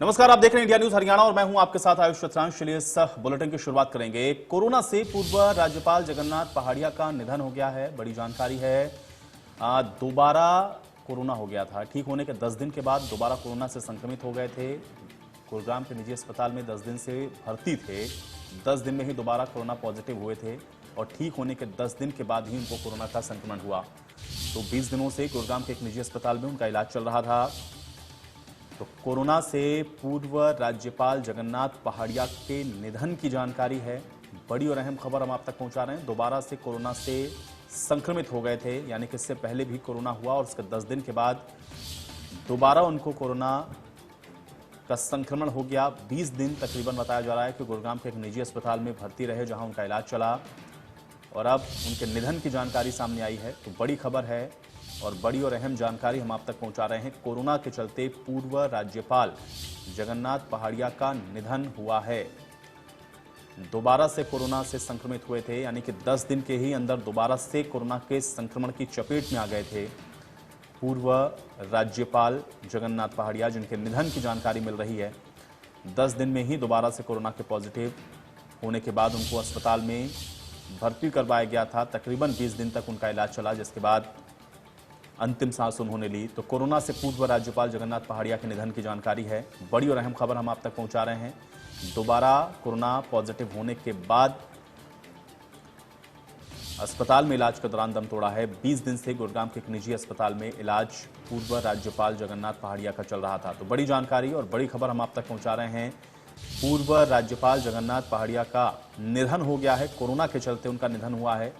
नमस्कार, आप देख रहे हैं इंडिया न्यूज हरियाणा और मैं हूं आपके साथ आयुष चतुरांश। चलिए इस बुलेटिन की शुरुआत करेंगे। कोरोना से पूर्व राज्यपाल जगन्नाथ पहाड़िया का निधन हो गया है। बड़ी जानकारी है। दोबारा कोरोना हो गया था। ठीक होने के 10 दिन के बाद दोबारा कोरोना से संक्रमित हो गए थे। गुरुग्राम के निजी अस्पताल में 10 दिन से भर्ती थे। 10 दिन में ही दोबारा कोरोना पॉजिटिव हुए थे और ठीक होने के 10 दिन के बाद ही उनको कोरोना का संक्रमण हुआ। तो 20 दिनों से गुरुग्राम के एक निजी अस्पताल में उनका इलाज चल रहा था। तो कोरोना से पूर्व राज्यपाल जगन्नाथ पहाड़िया के निधन की जानकारी है। बड़ी और अहम खबर हम आप तक पहुंचा रहे हैं। दोबारा से कोरोना से संक्रमित हो गए थे, यानी कि इससे पहले भी कोरोना हुआ और उसके 10 दिन के बाद दोबारा उनको कोरोना का संक्रमण हो गया। 20 दिन तकरीबन बताया जा रहा है कि गुरुग्राम के एक निजी अस्पताल में भर्ती रहे, जहां उनका इलाज चला और अब उनके निधन की जानकारी सामने आई है। तो बड़ी खबर है और बड़ी और अहम जानकारी हम आप तक पहुंचा रहे हैं। कोरोना के चलते पूर्व राज्यपाल जगन्नाथ पहाड़िया का निधन हुआ है। दोबारा से कोरोना से संक्रमित हुए थे, यानी कि 10 दिन के ही अंदर दोबारा से कोरोना के संक्रमण की चपेट में आ गए थे पूर्व राज्यपाल जगन्नाथ पहाड़िया, जिनके निधन की जानकारी मिल रही है। 10 दिन में ही दोबारा से कोरोना के पॉजिटिव होने के बाद उनको अस्पताल में भर्ती करवाया गया था। तकरीबन 20 दिन तक उनका इलाज चला, जिसके बाद अंतिम सांस उन्होंने ली। तो कोरोना से पूर्व राज्यपाल जगन्नाथ पहाड़िया के निधन की जानकारी है। बड़ी और अहम खबर हम आप तक पहुंचा रहे हैं। दोबारा कोरोना पॉजिटिव होने के बाद अस्पताल में इलाज के दौरान दम तोड़ा है। 20 दिन से गुरुग्राम के एक निजी अस्पताल में इलाज पूर्व राज्यपाल जगन्नाथ पहाड़िया का चल रहा था। तो बड़ी जानकारी और बड़ी खबर हम आप तक पहुंचा रहे हैं। पूर्व राज्यपाल जगन्नाथ पहाड़िया का निधन हो गया है। कोरोना के चलते उनका निधन हुआ है।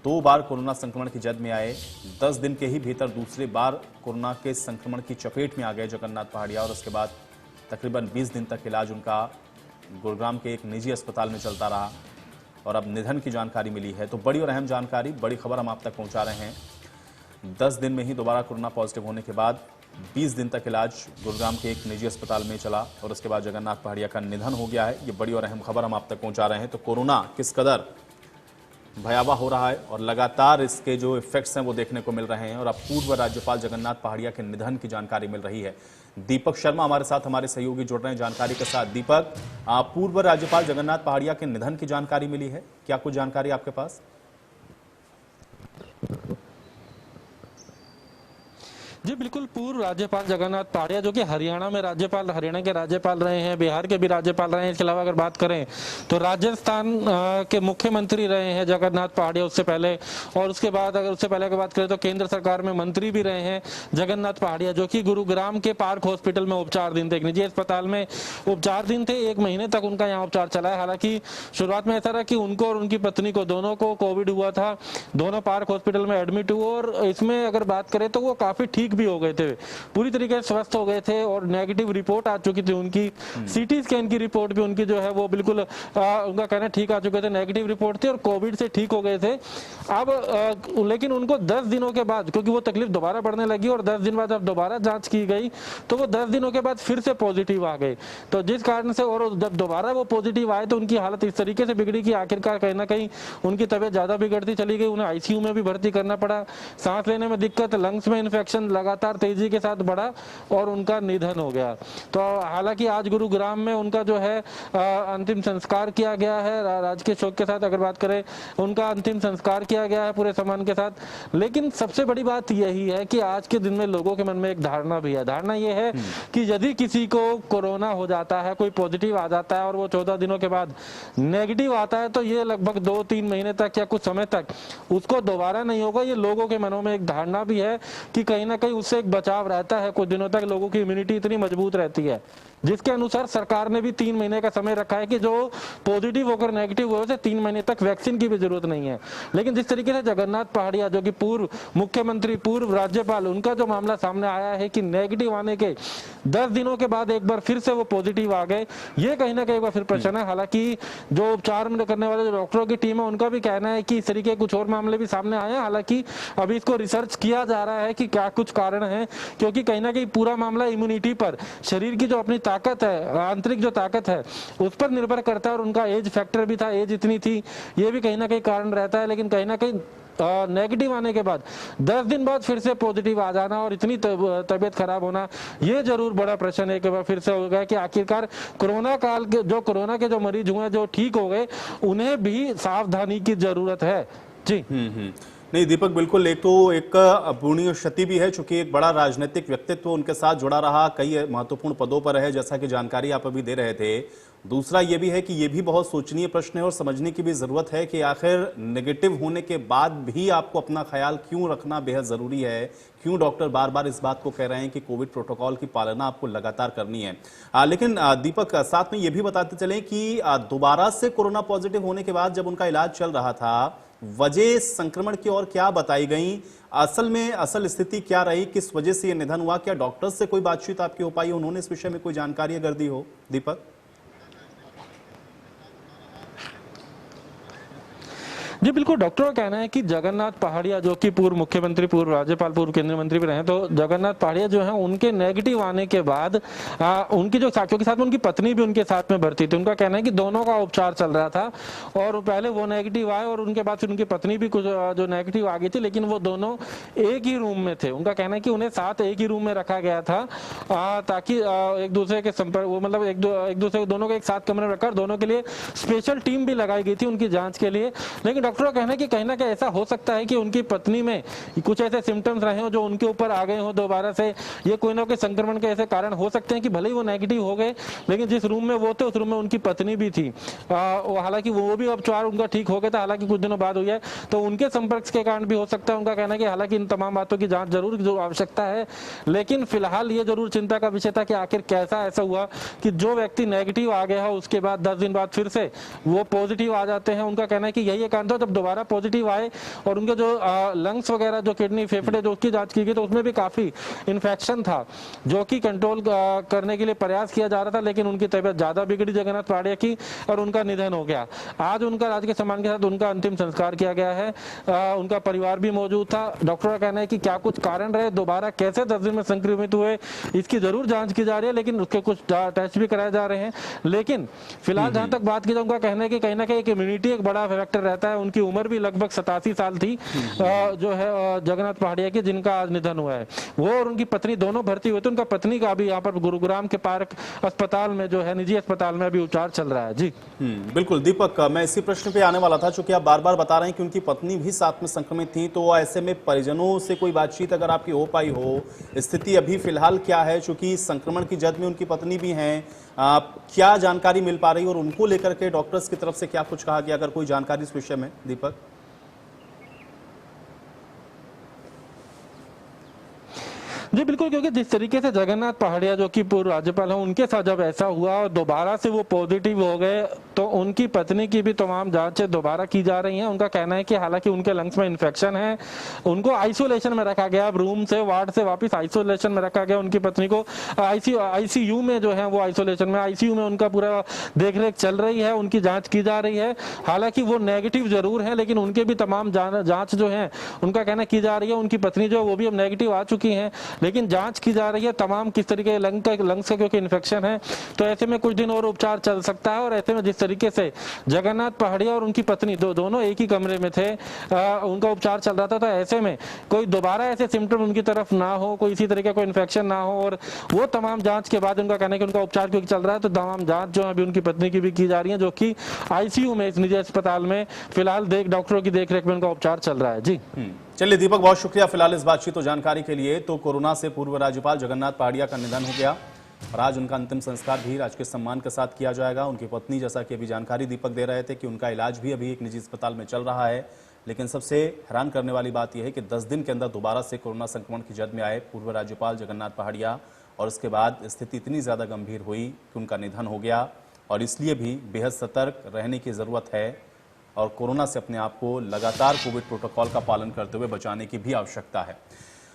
2 बार कोरोना संक्रमण की जद में आए, 10 दिन के ही भीतर दूसरी बार कोरोना के संक्रमण की चपेट में आ गए जगन्नाथ पहाड़िया और उसके बाद तकरीबन 20 दिन तक इलाज उनका गुरुग्राम के एक निजी अस्पताल में चलता रहा और अब निधन की जानकारी मिली है। तो बड़ी और अहम जानकारी, बड़ी खबर हम आप तक पहुंचा रहे हैं। 10 दिन में ही दोबारा कोरोना पॉजिटिव होने के बाद 20 दिन तक इलाज गुरुग्राम के एक निजी अस्पताल में चला और उसके बाद जगन्नाथ पहाड़िया का निधन हो गया है। ये बड़ी और अहम खबर हम आप तक पहुंचा रहे हैं। तो कोरोना किस कदर भयावह हो रहा है और लगातार इसके जो इफेक्ट्स हैं वो देखने को मिल रहे हैं और अब पूर्व राज्यपाल जगन्नाथ पहाड़िया के निधन की जानकारी मिल रही है। दीपक शर्मा हमारे साथ, हमारे सहयोगी जुड़ रहे हैं जानकारी के साथ। दीपक, पूर्व राज्यपाल जगन्नाथ पहाड़िया के निधन की जानकारी मिली है, क्या कुछ जानकारी आपके पास? जी बिल्कुल, पूर्व राज्यपाल जगन्नाथ पहाड़िया जो कि हरियाणा के राज्यपाल रहे हैं, बिहार के भी राज्यपाल रहे हैं। इसके अलावा अगर बात करें तो राजस्थान के मुख्यमंत्री रहे हैं जगन्नाथ पहाड़िया उससे पहले, और उसके बाद अगर उससे पहले की बात करें तो केंद्र सरकार में मंत्री भी रहे हैं जगन्नाथ पहाड़िया, जो कि गुरुग्राम के पार्क हॉस्पिटल में उपचाराधीन थे। एक निजी अस्पताल में उपचाराधीन थे। 1 महीने तक उनका यहाँ उपचार चला है। हालांकि शुरुआत में ऐसा रहा कि उनको और उनकी पत्नी को दोनों को कोविड हुआ था। दोनों पार्क हॉस्पिटल में एडमिट हुए और इसमें अगर बात करें तो वो काफी ठीक भी हो गए थे, पूरी तरीके से स्वस्थ हो गए थे और नेगेटिव रिपोर्ट आ चुकी थी उनकी। सीटी स्कैन की रिपोर्ट भी उनकी जो है वो बिल्कुल उनका कहना ठीक आ चुके थे, नेगेटिव रिपोर्ट थी और कोविड से ठीक हो गए थे। अब लेकिन उनको 10 दिनों के बाद, क्योंकि वो तकलीफ दोबारा बढ़ने लगी और 10 दिन बाद जब दोबारा जांच की गई तो वो 10 दिनों के बाद फिर से पॉजिटिव आ गए। तो जिस कारण से और जब दोबारा वो पॉजिटिव आए तो उनकी हालत इस तरीके से बिगड़ी कि आखिरकार कहीं ना कहीं उनकी तबीयत ज्यादा बिगड़ती चली गई। उन्हें आईसीयू में भी भर्ती करना पड़ा। सांस लेने में दिक्कत, लंग्स में इन्फेक्शन लगातार तेजी के साथ बढ़ा और उनका निधन हो गया। तो हालांकि आज गुरुग्राम में उनका जो है अंतिम संस्कार किया गया है राजकीय शोक के साथ। अगर बात करें, उनका अंतिम संस्कार किया गया है पूरे सम्मान के साथ। लेकिन सबसे बड़ी बात यही है कि आज के दिन में लोगों के मन में एक धारणा भी है। धारणा ये है कि यदि किसी को कोरोना हो जाता है, कोई पॉजिटिव आ जाता है और वो 14 दिनों के बाद नेगेटिव आता है तो ये लगभग 2-3 महीने तक या कुछ समय तक उसको दोबारा नहीं होगा। ये लोगों के मनों में एक धारणा भी है कि कहीं ना कहीं उससे एक बचाव रहता है। कुछ दिनों तक लोगों की इम्यूनिटी इतनी मजबूत रहती है, जिसके अनुसार सरकार ने भी 3 महीने का समय रखा है कि जो पॉजिटिव होकर नेगेटिव हुए उसे 3 महीने तक वैक्सीन की भी जरूरत नहीं है। लेकिन जिस तरीके से जगन्नाथ पहाड़िया जो कि पूर्व मुख्यमंत्री, पूर्व राज्यपाल, उनका जो मामला सामने आया है कि नेगेटिव आने के 10 दिनों के बाद एक बार फिर से वो पॉजिटिव आ गए, ये कहीं ना कहीं एक बार फिर प्रश्न है। हालांकि जो उपचार में करने वाले जो डॉक्टरों की टीम है उनका भी कहना है कि इस तरीके कुछ और मामले भी सामने आए हैं। हालांकि अभी इसको रिसर्च किया जा रहा है कि क्या कुछ कारण है, क्योंकि कहीं ना कहीं पूरा मामला इम्यूनिटी पर, शरीर की जो अपनी ताकत है, आंतरिक जो ताकत है उस पर निर्भर करता है और उनका एज फैक्टर भी था, एज इतनी थी, ये भी कहीं ना कहीं कारण रहता है। लेकिन कहीं ना कहीं नेगेटिव आने के बाद 10 दिन बाद फिर से पॉजिटिव आ जाना और इतनी तबीयत खराब होना, ये जरूर बड़ा प्रश्न है कि फिर से हो गया कि आखिरकार कोरोना काल के जो मरीज हुए, जो ठीक हो गए, उन्हें भी सावधानी की जरूरत है। जी नहीं दीपक, बिल्कुल। एक तो एक अपूर्णीय क्षति भी है, चूंकि एक बड़ा राजनीतिक व्यक्तित्व उनके साथ जुड़ा रहा, कई महत्वपूर्ण पदों पर है, जैसा कि जानकारी आप अभी दे रहे थे। दूसरा ये भी है कि ये भी बहुत सोचनीय प्रश्न है और समझने की भी जरूरत है कि आखिर नेगेटिव होने के बाद भी आपको अपना ख्याल क्यों रखना बेहद जरूरी है, क्यों डॉक्टर बार बार इस बात को कह रहे हैं कि कोविड प्रोटोकॉल की पालना आपको लगातार करनी है। लेकिन दीपक, साथ में ये भी बताते चलें कि दोबारा से कोरोना पॉजिटिव होने के बाद जब उनका इलाज चल रहा था, वजह संक्रमण की और क्या बताई गई, असल स्थिति क्या रही, किस वजह से यह निधन हुआ, क्या डॉक्टर से कोई बातचीत आपकी हो पाई, उन्होंने इस विषय में कोई जानकारी अगर दी हो दीपक? जी बिल्कुल, डॉक्टर का कहना है कि जगन्नाथ पहाड़िया, जो कि पूर्व मुख्यमंत्री, पूर्व राज्यपाल, पूर्व केंद्रीय मंत्री भी रहे, तो जगन्नाथ पहाड़िया जो है, उनके नेगेटिव आने के बाद उनकी जो साथियों के साथ में उनकी पत्नी भी उनके साथ में भर्ती थी। उनका कहना है कि दोनों का उपचार चल रहा था और पहले वो नेगेटिव आए और उनके बाद फिर उनकी पत्नी भी कुछ जो नेगेटिव आ गई थी, लेकिन वो दोनों एक ही रूम में थे। उनका कहना है कि उन्हें साथ एक ही रूम में रखा गया था ताकि एक दूसरे के संपर्क, वो मतलब एक दूसरे दोनों को एक साथ कमरे में रखकर दोनों के लिए स्पेशल टीम भी लगाई गई थी उनकी जांच के लिए। लेकिन डॉक्टर का कहना है कि कहीं ना कहीं ऐसा हो सकता है कि उनकी पत्नी में कुछ ऐसे सिम्टम्स रहे हो जो उनके ऊपर आ गए हो दोबारा से। ये कोई ना कोई संक्रमण के ऐसे कारण हो सकते हैं कि भले ही वो नेगेटिव हो गए, लेकिन जिस रूम में वो थे उस रूम में उनकी पत्नी भी थी। हालांकि वो भी उपचार उनका ठीक हो गया था, हालांकि कुछ दिनों बाद हुआ है, तो उनके संपर्क के कारण भी हो सकता है। उनका कहना है कि हालांकि इन तमाम बातों की जांच जरूर आवश्यकता है, लेकिन फिलहाल ये जरूर चिंता का विषय था कि आखिर कैसा ऐसा हुआ कि जो व्यक्ति नेगेटिव आ गया है उसके बाद 10 दिन बाद फिर से वो पॉजिटिव आ जाते हैं। उनका कहना है कि यही कारण था, जब दोबारा पॉजिटिव आए और उनके जो लंग्स वगैरह, जो किडनी, फेफड़े, जो उसकी जांच की गई तो उसमें भी काफी इन्फेक्शन था, जो कि कंट्रोल करने के लिए प्रयास किया जा रहा था, लेकिन उनकी तबीयत ज्यादा बिगड़ी जगन्नाथ पहाड़िया की और उनका निधन हो गया। आज उनका राजकीय सम्मान के साथ उनका अंतिम संस्कार किया गया है। उनका परिवार भी मौजूद था। डॉक्टर का कहना है कि क्या कुछ कारण रहे, दोबारा कैसे 10 दिन में संक्रमित हुए, इसकी जरूर जांच की जा रही है, लेकिन उसके कुछ टेस्ट भी कराए जा रहे हैं। लेकिन फिलहाल जहां तक बात की जाए, उनका कहना है कि कहीं ना कहीं इम्यूनिटी एक बड़ा फैक्टर रहता है। उनकी उम्र भी लगभग 87 साल थी जो है जगन्नाथ पहाड़िया की, जिनका आज निधन हुआ है। वो और उनकी पत्नी दोनों भर्ती हुए थे। उनका पत्नी का भी यहाँ पर गुरुग्राम के पार्क अस्पताल में, जो है निजी अस्पताल में, अभी उपचार चल रहा है। जी बिल्कुल दीपक, मैं इसी प्रश्न पे आने वाला था, चूंकि आप बार बार बता रहे हैं कि उनकी पत्नी भी साथ में संक्रमित थी, तो ऐसे में परिजनों से कोई बातचीत अगर आपकी हो पाई हो, स्थिति अभी फिलहाल क्या है, चूंकि संक्रमण की जद में उनकी पत्नी भी हैं, क्या जानकारी मिल पा रही है और उनको लेकर के डॉक्टर्स की तरफ से क्या कुछ कहा गया, अगर कोई जानकारी इस विषय में दीपक? जी बिल्कुल, क्योंकि जिस तरीके से जगन्नाथ पहाड़िया, जो कि पूर्व राज्यपाल हैं, उनके साथ जब ऐसा हुआ और दोबारा से वो पॉजिटिव हो गए, तो उनकी पत्नी की भी तमाम जांचें दोबारा की जा रही हैं। उनका कहना है कि हालांकि उनके लंग्स में इन्फेक्शन है, उनको आइसोलेशन में रखा गया, रूम से, वार्ड से वापस आइसोलेशन में रखा गया। उनकी पत्नी को आईसीयू में, जो है वो आइसोलेशन में, आईसीयू में उनका पूरा देखरेख चल रही है, उनकी जाँच की जा रही है। हालांकि वो नेगेटिव जरूर है, लेकिन उनके भी तमाम जाँच जो है उनका कहना की जा रही है। उनकी पत्नी जो वो भी अब नेगेटिव आ चुकी है, लेकिन जांच की जा रही है तमाम किस तरीके लंग्स का क्योंकि इन्फेक्शन है, तो ऐसे में कुछ दिन और उपचार चल सकता है। और ऐसे में जिस तरीके से जगन्नाथ पहाड़िया और उनकी पत्नी दोनों एक ही कमरे में थे, उनका उपचार चल रहा था, तो ऐसे में कोई दोबारा ऐसे सिम्टम उनकी तरफ ना हो, कोई इसी तरीके कोई इन्फेक्शन ना हो, और वो तमाम जांच के बाद उनका कहना है कि उनका उपचार क्योंकि चल रहा है, तो तमाम जांच जो है अभी उनकी पत्नी की भी की जा रही है, जो कि आईसीयू में, इस निजी अस्पताल में फिलहाल डॉक्टरों की देखरेख में उनका उपचार चल रहा है। जी चलिए दीपक, बहुत शुक्रिया फिलहाल इस बातचीत और जानकारी के लिए। तो कोरोना से पूर्व राज्यपाल जगन्नाथ पहाड़िया का निधन हो गया और आज उनका अंतिम संस्कार भी राजकीय सम्मान के साथ किया जाएगा। उनकी पत्नी, जैसा कि अभी जानकारी दीपक दे रहे थे, कि उनका इलाज भी अभी एक निजी अस्पताल में चल रहा है। लेकिन सबसे हैरान करने वाली बात यह है कि 10 दिन के अंदर दोबारा से कोरोना संक्रमण की जद में आए पूर्व राज्यपाल जगन्नाथ पहाड़िया, और उसके बाद स्थिति इतनी ज्यादा गंभीर हुई कि उनका निधन हो गया। और इसलिए भी बेहद सतर्क रहने की जरूरत है और कोरोना से अपने आप को लगातार कोविड प्रोटोकॉल का पालन करते हुए बचाने की भी आवश्यकता है।